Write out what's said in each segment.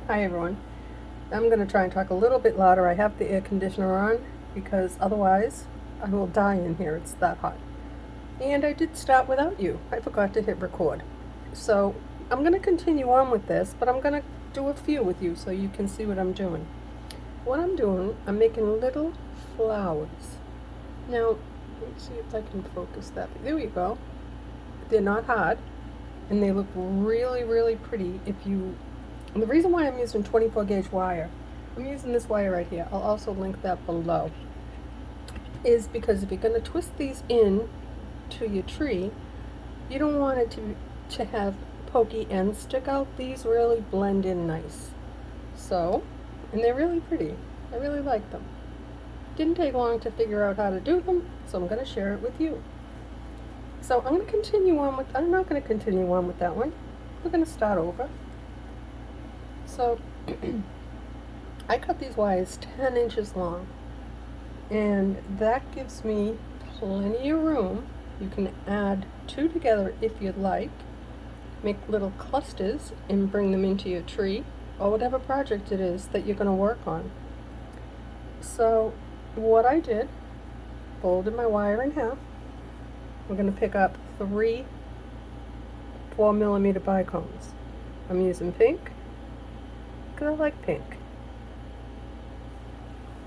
Hi everyone. I'm going to try and talk a little bit louder. I have the air conditioner on because otherwise I will die in here. It's that hot. And I did start without you. I forgot to hit record. So I'm going to continue on with this, but I'm going to do a few with you so you can see what I'm doing. What I'm doing, I'm making little flowers. Now, let's see if I can focus that. There we go. They're not hard and they look really, really pretty if you. And the reason why I'm using 24 gauge wire, I'm using this wire right here, I'll also link that below, is because if you're going to twist these in to your tree, you don't want it to have pokey ends stick out. These really blend in nice. So, and they're really pretty. I really like them. Didn't take long to figure out how to do them, so I'm going to share it with you. So I'm going to continue on with, I'm not going to continue on with that one. We're going to start over. So I cut these wires 10 inches long, and that gives me plenty of room. You can add two together if you'd like, make little clusters and bring them into your tree or whatever project it is that you're going to work on. So what I did, folded my wire in half. We're going to pick up 3 4mm bicones. I'm using pink because I like pink.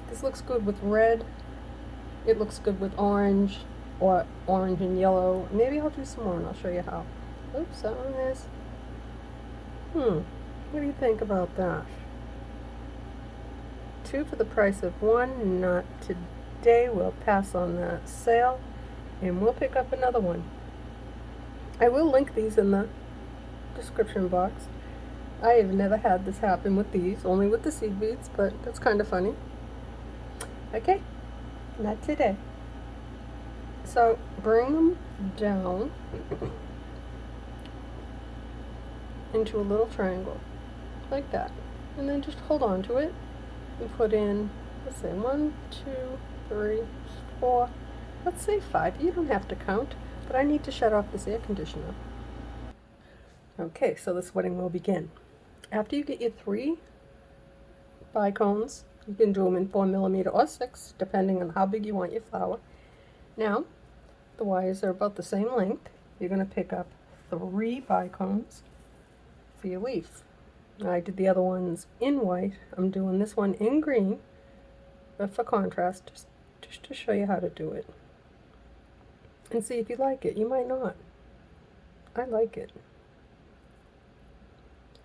This looks good with red. It looks good with orange or orange and yellow. Maybe I'll do some more and I'll show you how. Oops, that one is. What do you think about that? 2 for the price of 1. Not today. We'll pass on that sale and we'll pick up another one. I will link these in the description box. I have never had this happen with these, only with the seed beads, but that's kind of funny. Okay, not today. So bring them down into a little triangle, like that. And then just hold on to it and put in, let's say 1, 2, 3, 4, let's say 5. You don't have to count, but I need to shut off this air conditioner. Okay, so the sweating will begin. After you get your 3 bicones, you can do them in 4mm or 6, depending on how big you want your flower. Now, the wires are about the same length. You're going to pick up 3 bicones for your leaf. I did the other ones in white. I'm doing this one in green, but for contrast, just to show you how to do it. And see if you like it. You might not. I like it.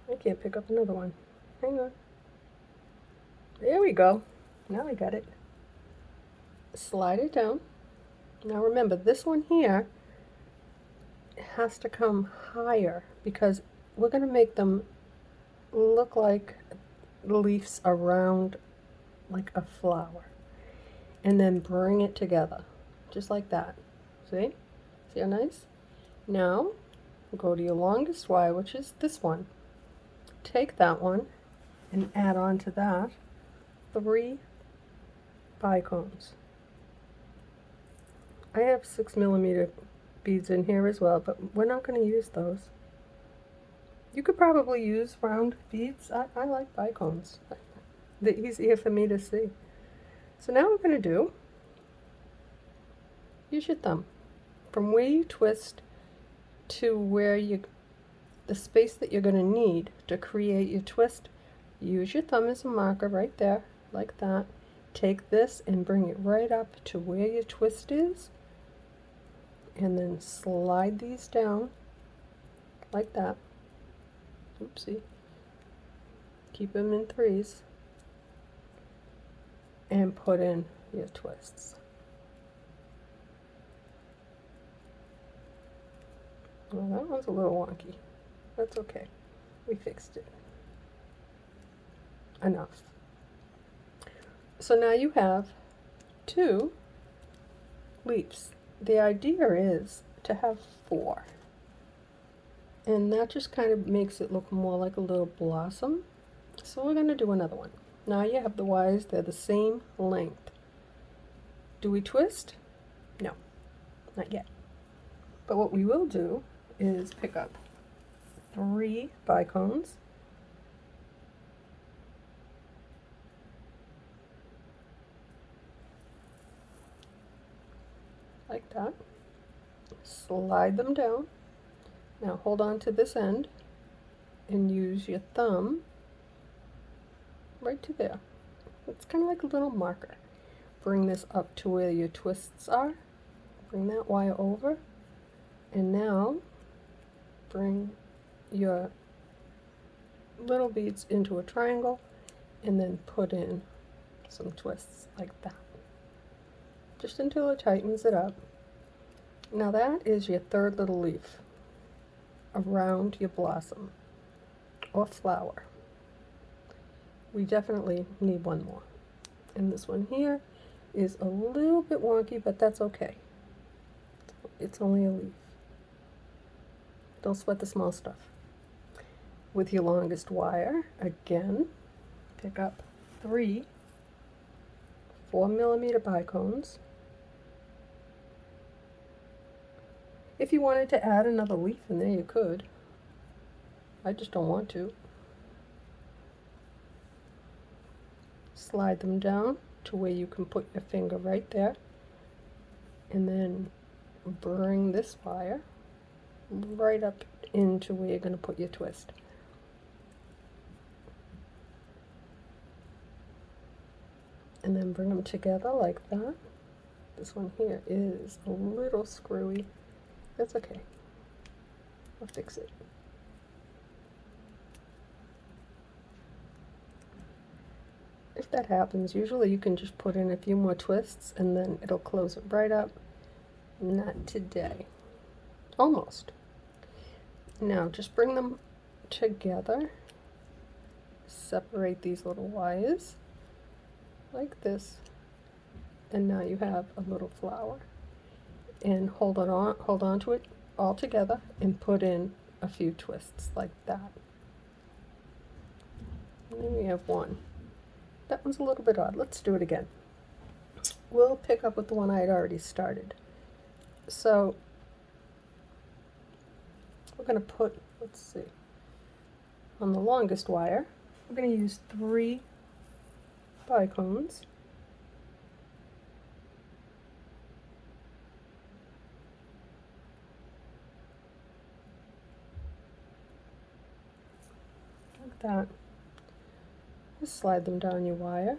I can't pick up another one. Hang on. There we go. Now I got it. Slide it down. Now remember, this one here has to come higher because we're going to make them look like the leaves around like a flower. And then bring it together, just like that. See? See how nice? Now, go to your longest wire, which is this one. Take that one and add on to that 3 bicones. I have 6mm beads in here as well, but we're not going to use those. You could probably use round beads. I like bicones. They're easier for me to see. So now what we're going to do, use your thumb. From where you twist to where the space that you're going to need to create your twist, use your thumb as a marker right there, like that. Take this and bring it right up to where your twist is, and then slide these down like that. Oopsie. Keep them in 3s and put in your twists. Well, that one's a little wonky. That's okay. We fixed it. Enough. So now you have 2 leaves. The idea is to have 4. And that just kind of makes it look more like a little blossom. So we're going to do another one. Now you have the wires, they're the same length. Do we twist? No, not yet. But what we will do is pick up 3 bicones like that. Slide them down. Now hold on to this end and use your thumb right to there. It's kind of like a little marker. Bring this up to where your twists are. Bring that wire over. And now bring your little beads into a triangle and then put in some twists like that. Just until it tightens it up. Now that is your third little leaf around your blossom or flower. We definitely need one more. And this one here is a little bit wonky, but that's okay. It's only a leaf. Don't sweat the small stuff. With your longest wire, again, pick up 3 4mm bicones. If you wanted to add another leaf in there, you could. I just don't want to. Slide them down to where you can put your finger right there. And then bring this wire right up into where you're going to put your twist. And then bring them together like that. This one here is a little screwy. That's okay. I'll fix it. If that happens, usually you can just put in a few more twists and then it'll close it right up. Not today. Almost. Now just bring them together. Separate these little wires like this. And now you have a little flower. And hold on to it all together and put in a few twists like that. And then we have one. That one's a little bit odd. Let's do it again. We'll pick up with the one I had already started. So we're going to put, let's see, on the longest wire, we're going to use 3 bicones. Like that. Just slide them down your wire.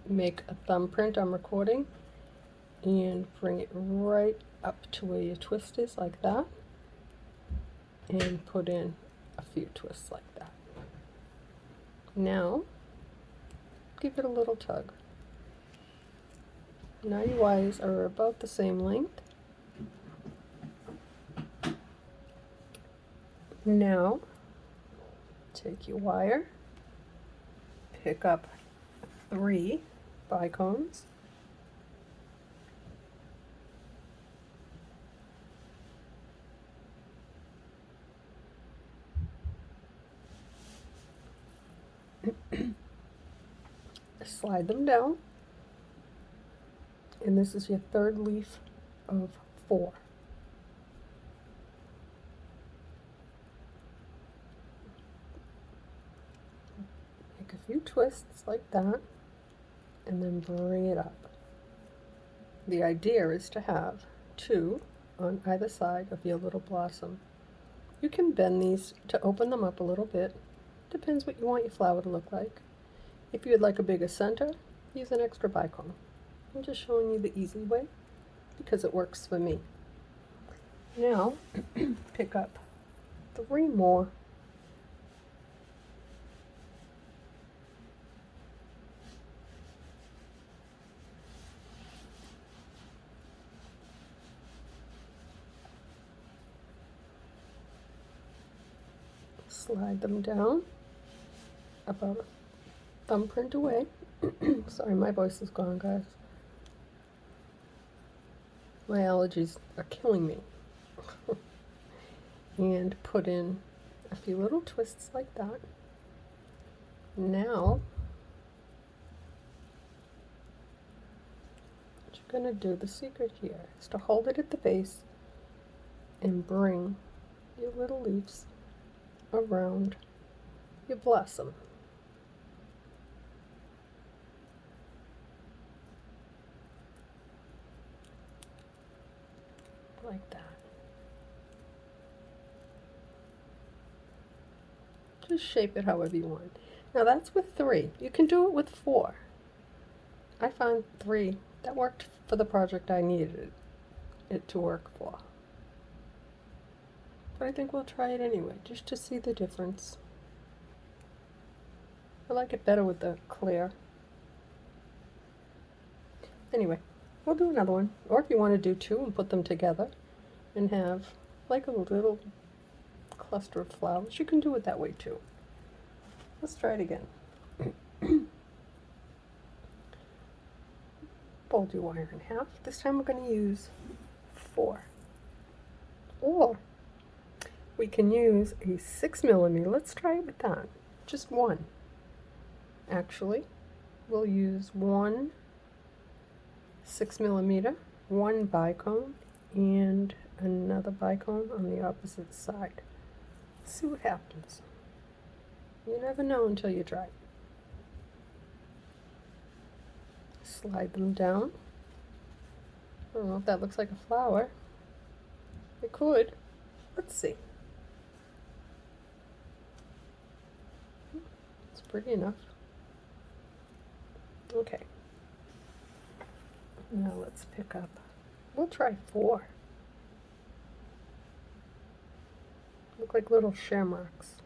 Make a thumbprint I'm recording and bring it right up to where your twist is like that. And put in a few twists like that. Now, give it a little tug. Now your wires are about the same length. Now, take your wire, pick up 3 bicones, slide them down, and this is your third leaf of 4. Make a few twists like that, and then bring it up. The idea is to have 2 on either side of your little blossom. You can bend these to open them up a little bit. Depends what you want your flower to look like. If you'd like a bigger center, use an extra bicone. I'm just showing you the easy way because it works for me. Now, pick up 3 more. Slide them down about a thumbprint away. Sorry, my voice is gone, guys. My allergies are killing me. And put in a few little twists like that. Now, what you're going to do, the secret here, is to hold it at the base and bring your little leaves around your blossom. Just shape it however you want. Now that's with 3. You can do it with 4. I found 3. That worked for the project I needed it to work for. But I think we'll try it anyway, just to see the difference. I like it better with the clear. Anyway, we'll do another one. Or if you want to do 2 and put them together and have like a little cluster of flowers, you can do it that way too. Let's try it again. Fold your wire in half. This time we're going to use 4. Or we can use a 6mm. Let's try it with that. Just one. Actually, we'll use one 6mm, one bicone, and another bicone on the opposite side. Let's see what happens. You never know until you try. Slide them down. I don't know if that looks like a flower. It could. Let's see. It's pretty enough. Okay. Now let's pick up. We'll try 4. Look like little shamrocks.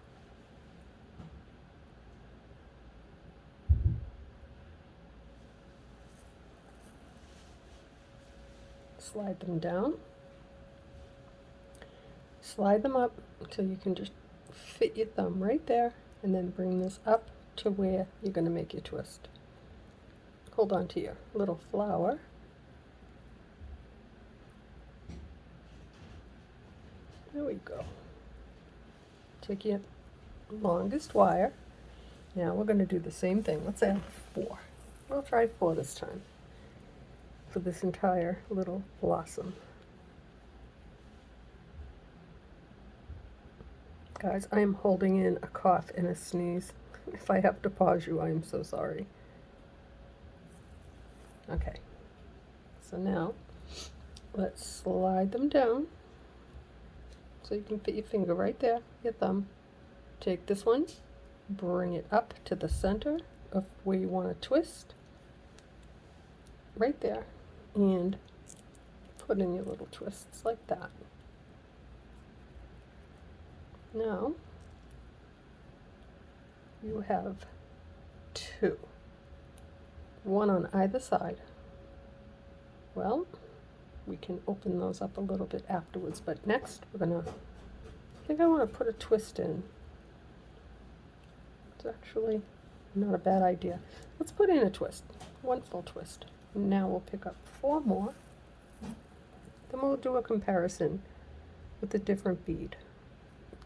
Slide them down. Slide them up until you can just fit your thumb right there, and then bring this up to where you're going to make your twist. Hold on to your little flower. There we go. Take your longest wire. Now we're going to do the same thing. Let's add 4. We'll try 4 this time for this entire little blossom. Guys, I am holding in a cough and a sneeze. If I have to pause you, I am so sorry. Okay, so now let's slide them down so you can fit your finger right there, your thumb. Take this one, bring it up to the center of where you want to twist, right there, and put in your little twists like that. Now you have 2, one on either side. Well, we can open those up a little bit afterwards, but next we're gonna, I think I want to put a twist in. It's actually not a bad idea. Let's put in a twist, one full twist. Now we'll pick up 4 more, then we'll do a comparison with a different bead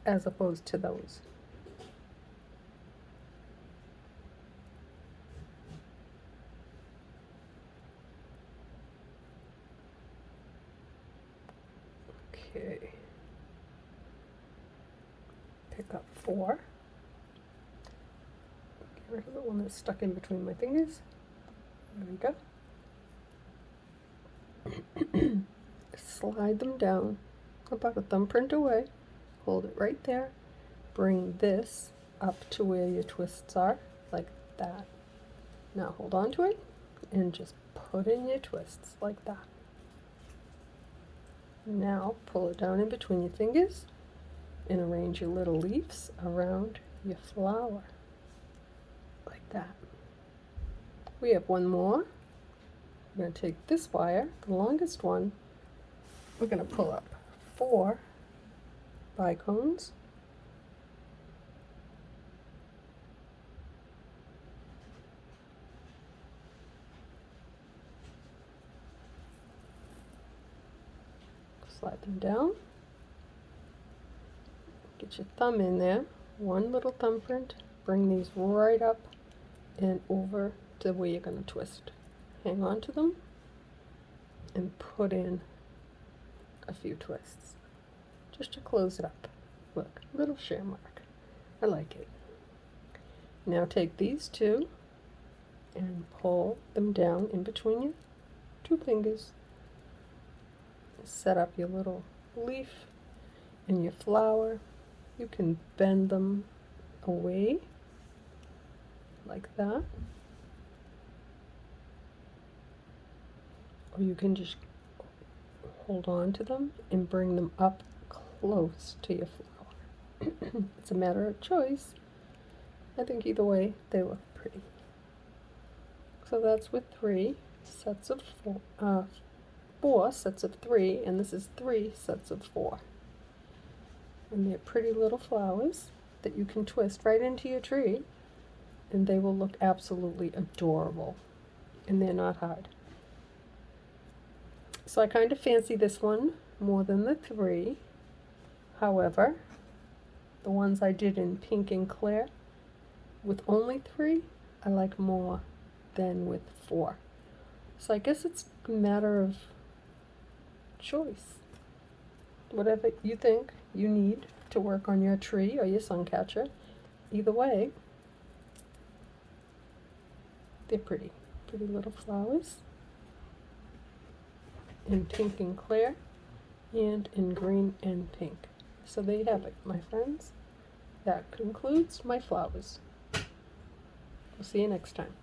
as opposed to those. Okay, pick up 4. Get rid of the one that's stuck in between my fingers. There we go. Slide them down about a thumbprint away. Hold it right there. Bring this up to where your twists are, like that. Now hold on to it and just put in your twists like that. Now pull it down in between your fingers and arrange your little leaves around your flower, like that. We have one more. We're going to take this wire, the longest one, we're going to pull up 4 bicones. Slide them down. Get your thumb in there, one little thumbprint, bring these right up and over to where you're going to twist. Hang on to them and put in a few twists just to close it up. Look, little shamrock. I like it. Now take these 2 and pull them down in between your 2 fingers. Set up your little leaf and your flower. You can bend them away like that. Or you can just hold on to them and bring them up close to your flower. It's a matter of choice. I think either way they look pretty. So that's with 3 sets of 4 sets of 3, and this is 3 sets of 4. And they're pretty little flowers that you can twist right into your tree, and they will look absolutely adorable, and they're not hard. So I kind of fancy this one more than the 3. However, the ones I did in pink and clear with only 3, I like more than with 4. So I guess it's a matter of choice. Whatever you think you need to work on your tree or your suncatcher, either way, they're pretty. Pretty little flowers in pink and clear and in green and pink. So there you have it, my friends. That concludes my flowers. We'll see you next time.